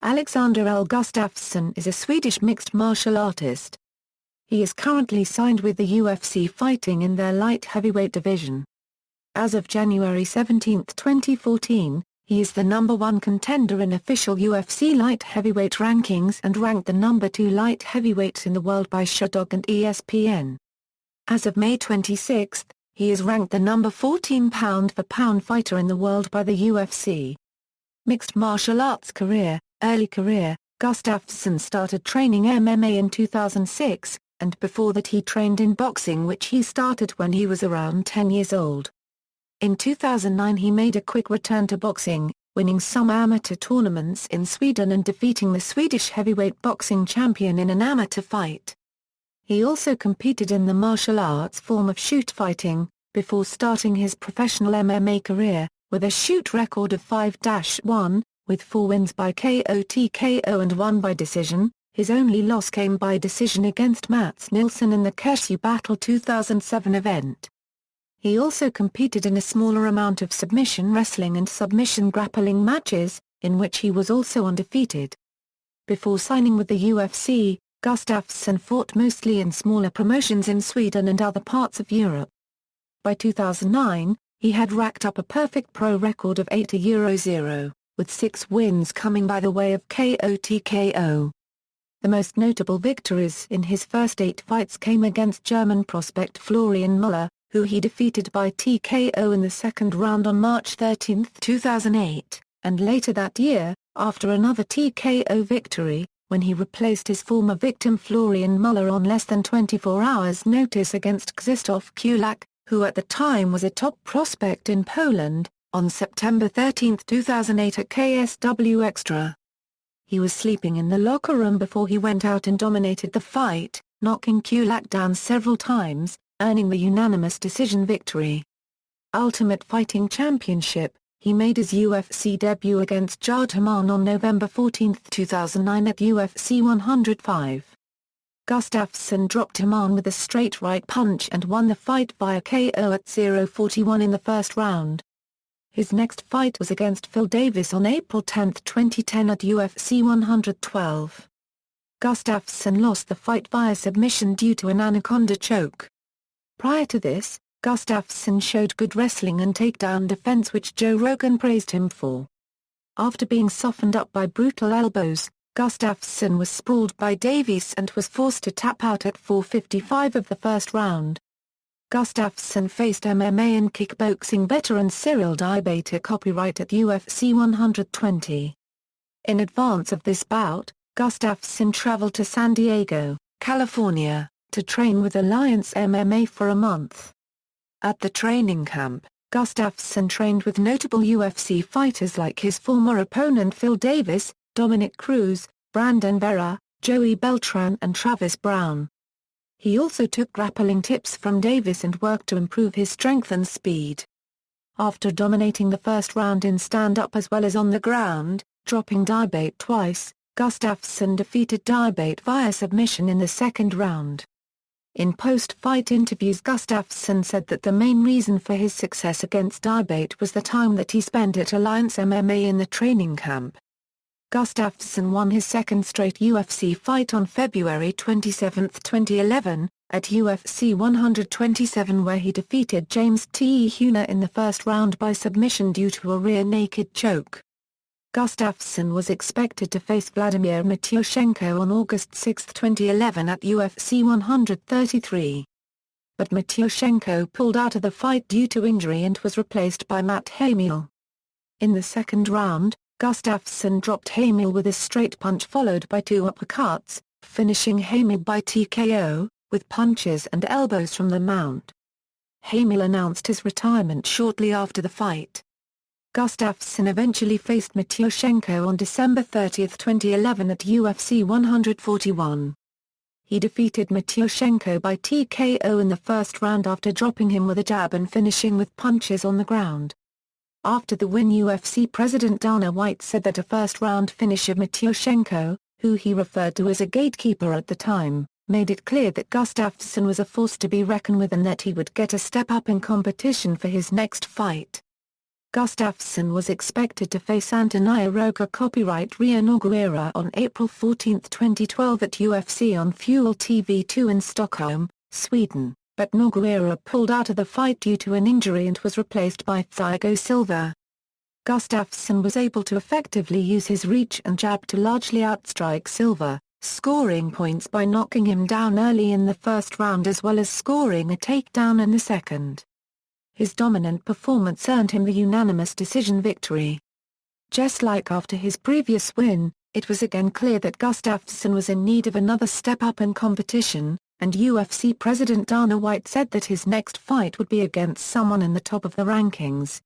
Alexander L. Gustafsson is a Swedish mixed martial artist. He is currently signed with the UFC fighting in their light heavyweight division. As of January 17, 2014, he is the #1 contender in official UFC light heavyweight rankings and ranked the #2 light heavyweight in the world by Sherdog and ESPN. As of May 26, he is ranked the 14 pound-for-pound fighter in the world by the UFC. Mixed martial arts career. Early career, Gustafsson started training MMA in 2006, and before that he trained in boxing, which he started when he was around 10 years old. In 2009 he made a quick return to boxing, winning some amateur tournaments in Sweden and defeating the Swedish heavyweight boxing champion in an amateur fight. He also competed in the martial arts form of shoot fighting, before starting his professional MMA career, with a shoot record of 5-1, with 4 wins by KO/TKO and 1 by decision. His only loss came by decision against Mats Nilsson in the Keshu Battle 2007 event. He also competed in a smaller amount of submission wrestling and submission grappling matches, in which he was also undefeated. Before signing with the UFC, Gustafsson fought mostly in smaller promotions in Sweden and other parts of Europe. By 2009, he had racked up a perfect pro record of 8-0, with 6 wins coming by the way of KO/TKO. The most notable victories in his first 8 fights came against German prospect Florian Müller, who he defeated by TKO in the second round on March 13, 2008, and later that year, after another TKO victory, when he replaced his former victim Florian Müller on less than 24 hours' notice against Krzysztof Kulak, who at the time was a top prospect in Poland, on September 13, 2008 at KSW Extra. He was sleeping in the locker room before he went out and dominated the fight, knocking Kulak down several times, earning the unanimous decision victory. Ultimate Fighting Championship. He made his UFC debut against Jard Haman on November 14, 2009 at UFC 105. Gustafsson dropped Haman with a straight right punch and won the fight via KO at 0:41 in the first round. His next fight was against Phil Davis on April 10, 2010 at UFC 112. Gustafsson lost the fight via submission due to an anaconda choke. Prior to this, Gustafsson showed good wrestling and takedown defense, which Joe Rogan praised him for. After being softened up by brutal elbows, Gustafsson was sprawled by Davies and was forced to tap out at 4:55 of the first round. Gustafsson faced MMA and kickboxing veteran Cyril Diabate copyright at UFC 120. In advance of this bout, Gustafsson traveled to San Diego, California, to train with Alliance MMA for a month. At the training camp, Gustafsson trained with notable UFC fighters like his former opponent Phil Davis, Dominic Cruz, Brandon Vera, Joey Beltran and Travis Brown. He also took grappling tips from Davis and worked to improve his strength and speed. After dominating the first round in stand-up as well as on the ground, dropping Diabate twice, Gustafsson defeated Diabate via submission in the second round. In post-fight interviews, Gustafsson said that the main reason for his success against Diabate was the time that he spent at Alliance MMA in the training camp. Gustafsson won his second straight UFC fight on February 27, 2011, at UFC 127, where he defeated James T. Huna in the first round by submission due to a rear naked choke. Gustafsson was expected to face Vladimir Matyoshenko on August 6, 2011 at UFC 133. But Matyoshenko pulled out of the fight due to injury and was replaced by Matt Hamill. In the second round, Gustafsson dropped Hamill with a straight punch followed by 2 uppercuts, finishing Hamill by TKO, with punches and elbows from the mount. Hamill announced his retirement shortly after the fight. Gustafsson eventually faced Matyoshenko on December 30, 2011 at UFC 141. He defeated Matyoshenko by TKO in the first round after dropping him with a jab and finishing with punches on the ground. After the win, UFC President Dana White said that a first-round finish of Matyoshenko, who he referred to as a gatekeeper at the time, made it clear that Gustafsson was a force to be reckoned with and that he would get a step up in competition for his next fight. Gustafsson was expected to face Antonio Roca copyright Ria Nogueira on April 14, 2012 at UFC on Fuel TV 2 in Stockholm, Sweden, but Nogueira pulled out of the fight due to an injury and was replaced by Thiago Silva. Gustafsson was able to effectively use his reach and jab to largely outstrike Silva, scoring points by knocking him down early in the first round as well as scoring a takedown in the second. His dominant performance earned him the unanimous decision victory. Just like after his previous win, it was again clear that Gustafsson was in need of another step up in competition, and UFC President Dana White said that his next fight would be against someone in the top of the rankings.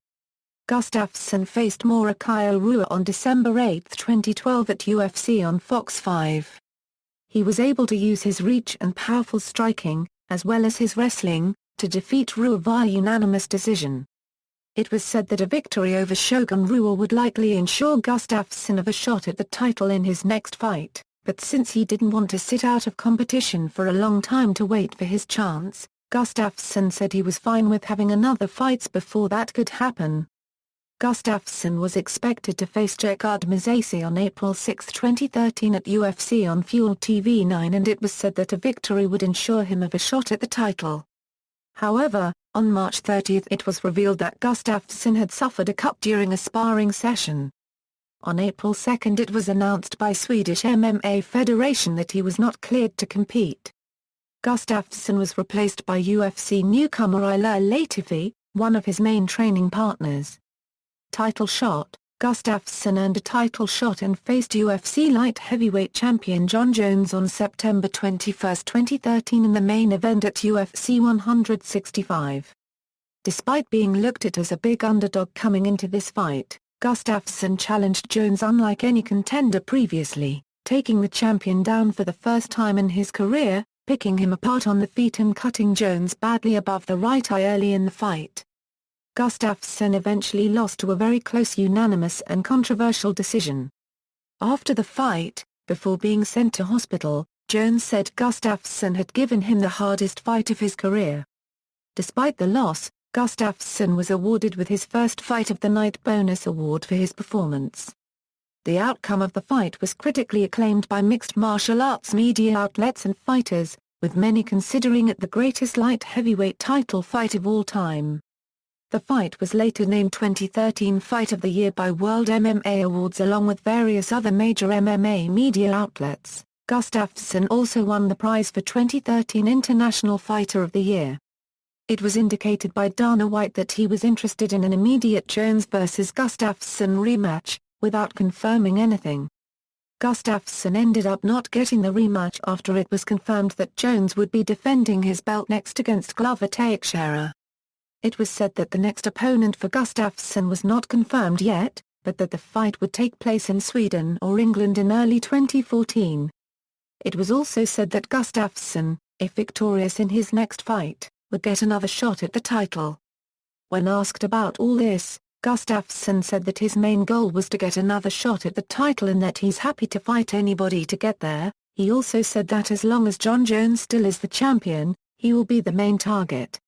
Gustafsson faced Morikawa Rua on December 8, 2012 at UFC on Fox 5. He was able to use his reach and powerful striking, as well as his wrestling, to defeat Rua via unanimous decision. It was said that a victory over Shogun Rua would likely ensure Gustafsson of a shot at the title in his next fight, but since he didn't want to sit out of competition for a long time to wait for his chance, Gustafsson said he was fine with having another fights before that could happen. Gustafsson was expected to face Gegard Mousasi on April 6, 2013 at UFC on Fuel TV 9 and it was said that a victory would ensure him of a shot at the title. However, on March 30 it was revealed that Gustafsson had suffered a cut during a sparring session. On April 2 it was announced by Swedish MMA Federation that he was not cleared to compete. Gustafsson was replaced by UFC newcomer Ilir Latifi, one of his main training partners. Title shot: Gustafsson earned a title shot and faced UFC light heavyweight champion Jon Jones on September 21, 2013 in the main event at UFC 165. Despite being looked at as a big underdog coming into this fight, Gustafsson challenged Jones unlike any contender previously, taking the champion down for the first time in his career, picking him apart on the feet and cutting Jones badly above the right eye early in the fight. Gustafsson eventually lost to a very close unanimous and controversial decision. After the fight, before being sent to hospital, Jones said Gustafsson had given him the hardest fight of his career. Despite the loss, Gustafsson was awarded with his first Fight of the Night bonus award for his performance. The outcome of the fight was critically acclaimed by mixed martial arts media outlets and fighters, with many considering it the greatest light heavyweight title fight of all time. The fight was later named 2013 Fight of the Year by World MMA Awards along with various other major MMA media outlets. Gustafsson also won the prize for 2013 International Fighter of the Year. It was indicated by Dana White that he was interested in an immediate Jones vs. Gustafsson rematch, without confirming anything. Gustafsson ended up not getting the rematch after it was confirmed that Jones would be defending his belt next against Glover Teixeira. It was said that the next opponent for Gustafsson was not confirmed yet, but that the fight would take place in Sweden or England in early 2014. It was also said that Gustafsson, if victorious in his next fight, would get another shot at the title. When asked about all this, Gustafsson said that his main goal was to get another shot at the title and that he's happy to fight anybody to get there. He also said that as long as Jon Jones still is the champion, he will be the main target.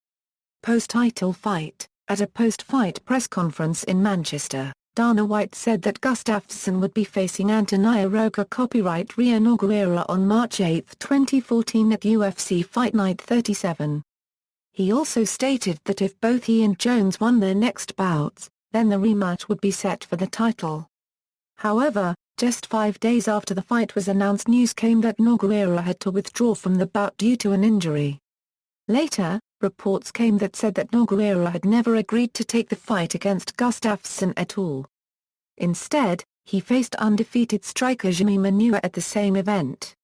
Post-title fight: at a post-fight press conference in Manchester, Dana White said that Gustafsson would be facing Antonio Roca copyright Ria Nogueira on March 8, 2014 at UFC Fight Night 37. He also stated that if both he and Jones won their next bouts, then the rematch would be set for the title. However, just 5 days after the fight was announced, news came that Nogueira had to withdraw from the bout due to an injury. Later, reports came that said that Nogueira had never agreed to take the fight against Gustafsson at all. Instead, he faced undefeated striker Jimmy Manuwa at the same event.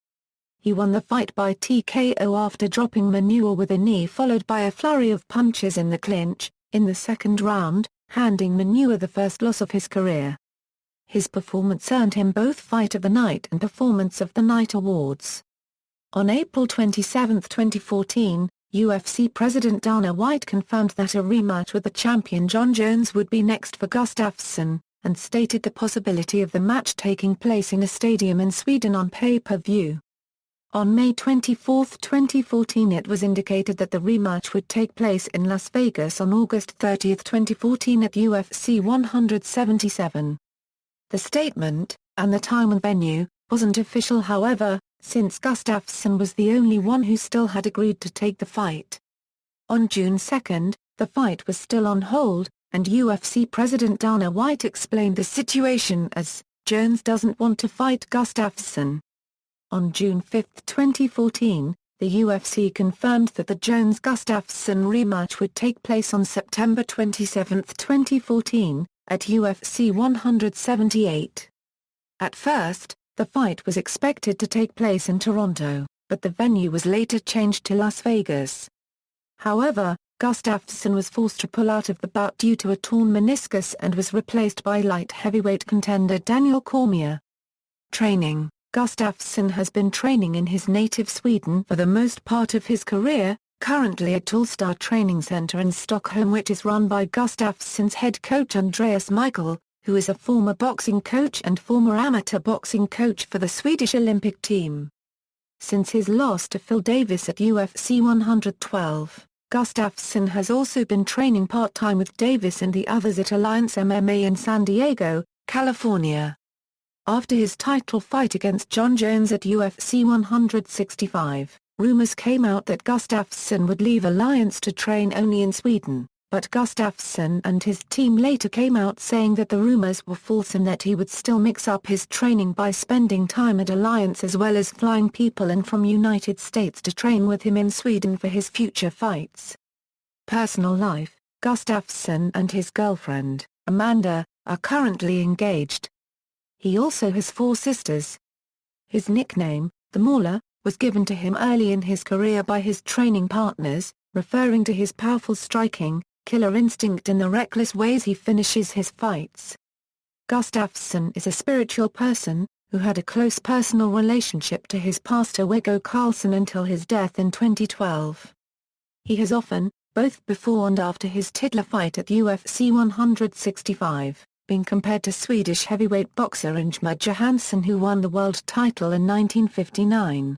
He won the fight by TKO after dropping Manuwa with a knee followed by a flurry of punches in the clinch, in the second round, handing Manuwa the first loss of his career. His performance earned him both Fight of the Night and Performance of the Night awards. On April 27, 2014, UFC President Dana White confirmed that a rematch with the champion Jon Jones would be next for Gustafsson, and stated the possibility of the match taking place in a stadium in Sweden on pay-per-view. On May 24, 2014, it was indicated that the rematch would take place in Las Vegas on August 30, 2014 at UFC 177. The statement, and the time and venue, wasn't official however, since Gustafsson was the only one who still had agreed to take the fight. On June 2, the fight was still on hold, and UFC President Dana White explained the situation as, "Jones doesn't want to fight Gustafsson." On June 5, 2014, the UFC confirmed that the Jones-Gustafsson rematch would take place on September 27, 2014, at UFC 178. At first, the fight was expected to take place in Toronto, but the venue was later changed to Las Vegas. However, Gustafsson was forced to pull out of the bout due to a torn meniscus and was replaced by light heavyweight contender Daniel Cormier. Training: Gustafsson has been training in his native Sweden for the most part of his career, currently at Allstar Training Center in Stockholm, which is run by Gustafsson's head coach Andreas Michael, who is a former boxing coach and former amateur boxing coach for the Swedish Olympic team. Since his loss to Phil Davis at UFC 112, Gustafsson has also been training part-time with Davis and the others at Alliance MMA in San Diego, California. After his title fight against Jon Jones at UFC 165, rumors came out that Gustafsson would leave Alliance to train only in Sweden, but Gustafsson and his team later came out saying that the rumors were false and that he would still mix up his training by spending time at Alliance as well as flying people in from United States to train with him in Sweden for his future fights. Personal life: Gustafsson and his girlfriend, Amanda, are currently engaged. He also has 4 sisters. His nickname, the Mauler, was given to him early in his career by his training partners, referring to his powerful striking, killer instinct and the reckless ways he finishes his fights. Gustafsson is a spiritual person, who had a close personal relationship to his pastor Viggo Carlsson until his death in 2012. He has often, both before and after his titular fight at UFC 165, been compared to Swedish heavyweight boxer Ingemar Johansson, who won the world title in 1959.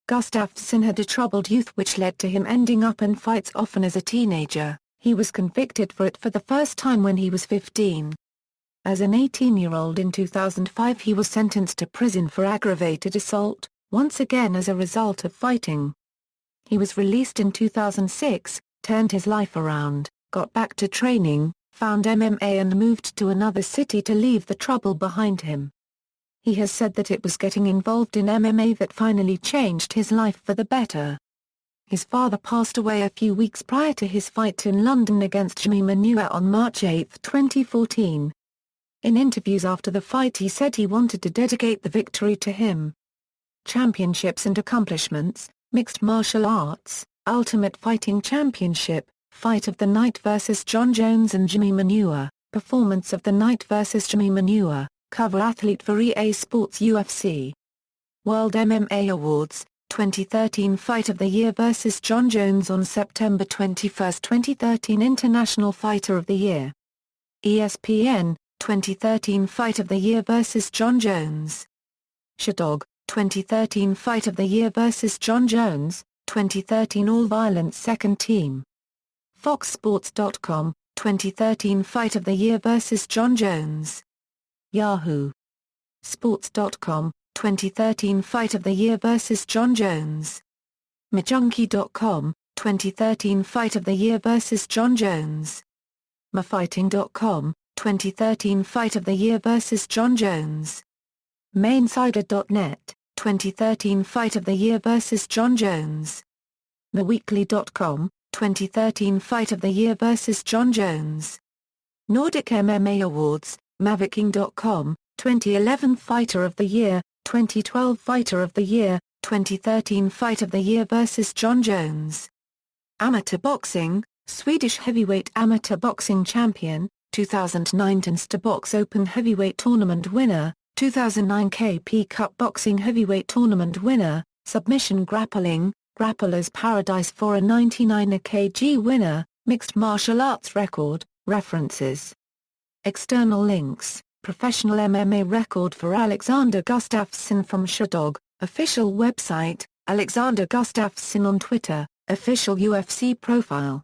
Gustafsson had a troubled youth which led to him ending up in fights often as a teenager. He was convicted for it for the first time when he was 15. As an 18-year-old in 2005 he was sentenced to prison for aggravated assault, once again as a result of fighting. He was released in 2006, turned his life around, got back to training, found MMA and moved to another city to leave the trouble behind him. He has said that it was getting involved in MMA that finally changed his life for the better. His father passed away a few weeks prior to his fight in London against Jimmy Manuwa on March 8, 2014. In interviews after the fight he said he wanted to dedicate the victory to him. Championships and accomplishments: Mixed Martial Arts, Ultimate Fighting Championship, Fight of the Night vs. Jon Jones and Jimmy Manuwa, Performance of the Night vs. Jimmy Manuwa, Cover Athlete for EA Sports UFC. World MMA Awards, 2013 Fight of the Year vs. Jon Jones on September 21, 2013 International Fighter of the Year. ESPN, 2013 Fight of the Year vs. Jon Jones. Sherdog, 2013 Fight of the Year vs. Jon Jones, 2013 All Violence Second Team. FoxSports.com, 2013 Fight of the Year vs. Jon Jones. Yahoo! Sports.com, 2013 Fight of the Year vs. Jon Jones. MyJunkie.com, 2013 Fight of the Year vs. Jon Jones. MyFighting.com, 2013 Fight of the Year vs. Jon Jones. Mainsider.net, 2013 Fight of the Year vs. Jon Jones. MyWeekly.com, 2013 Fight of the Year vs. Jon Jones. Nordic MMA Awards, Maviking.com, 2011 Fighter of the Year, 2012 Fighter of the Year, 2013 Fight of the Year vs. Jon Jones. Amateur Boxing, Swedish Heavyweight Amateur Boxing Champion, 2009 Box Open Heavyweight Tournament Winner, 2009 KP Cup Boxing Heavyweight Tournament Winner, Submission Grappling, Grappler's Paradise for a 99 kg winner, Mixed Martial Arts Record, References. External links: Professional MMA record for Alexander Gustafsson from Sherdog, Official website, Alexander Gustafsson on Twitter, official UFC profile.